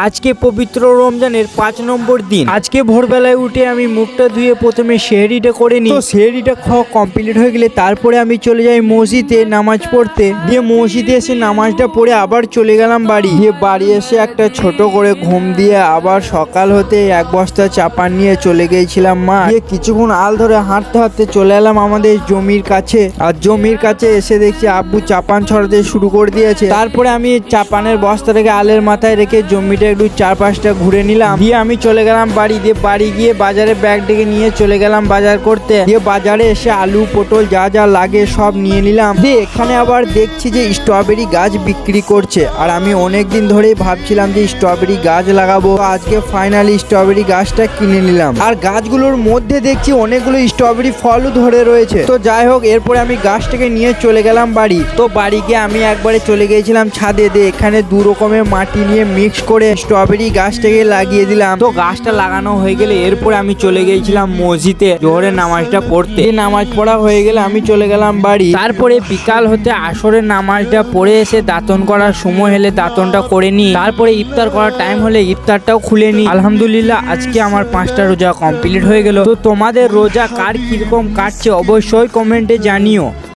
আজকে পবিত্র রমজানের 5 নম্বর দিন। আজকে ভোরবেলায় উঠে আমি মুখটা ধুয়ে প্রথমে সেহরিটা করে নিই। তো সেহরিটা খাওয়া কমপ্লিট হয়ে গেলে তারপরে আমি চলে যাই মসজিদে নামাজ পড়তে। দিয়ে মসজিদে এসে নামাজটা পড়ে আবার চলে গেলাম বাড়ি। দিয়ে বাড়ি এসে একটা ছোট করে ঘুম দিয়ে আবার সকাল হতে এক বস্তা চাপান নিয়ে চলে গিয়েছিলাম মা। দিয়ে কিছুক্ষণ আল ধরে হাঁটতে হাঁটতে চলে এলাম আমাদের জমির কাছে। আর জমির কাছে এসে দেখছি আব্বু চাপান ছড়াতে শুরু করে দিয়েছে। তারপরে আমি চাপানের বস্তাটাকে আলের মাথায় রেখে জমিটা একটু 4-5টা ঘুরে নিলাম। দিয়ে আমি চলে গেলাম বাড়ি। দিয়ে বাড়ি গিয়ে বাজারে ব্যাগটাকে নিয়ে চলে গেলাম বাজার করতে। দিয়ে বাজারে এসে আলু পটল যা যা লাগে সব নিয়ে নিলাম। দিয়ে এখানে আবার দেখছি যে স্ট্রবেরি গাছ বিক্রি করছে। আর আমি অনেকদিন ধরেই ভাবছিলাম যে স্ট্রবেরি গাছ লাগাবো। আজকে ফাইনালি স্ট্রবেরি গাছটা কিনে নিলাম। আর গাছগুলোর মধ্যে দেখছি অনেকগুলো স্ট্রবেরি ফলও ধরে রয়েছে। তো যাই হোক, এরপরে আমি গাছটাকে নিয়ে চলে গেলাম বাড়ি। তো বাড়ি গিয়ে আমি একবারে চলে গিয়েছিলাম ছাদে। দিয়ে এখানে 2 রকমের মাটি নিয়ে মিক্স করে স্ট্রবেরি গাছটাকে লাগিয়ে দিলাম। তো গাছটা লাগানো হয়ে গেলে এরপরে আমি চলে গিয়েছিলাম মসজিদে জোহরের নামাজটা পড়তে। নামাজ পড়া হয়ে গেলে আমি চলে গেলাম বাড়ি। তারপরে বিকাল হতে আসরের নামাজটা পড়ে এসে দাঁতন করার সময় হলে দাঁতনটা করে নিই। তারপরে ইফতার করার টাইম হলে ইফতারটাও খুলে নিই। আলহামদুলিল্লাহ, আজকে আমার 5টা রোজা কমপ্লিট হয়ে গেল। তো তোমাদের রোজা কার কিরকম কাটছে অবশ্যই কমেন্টে জানিও।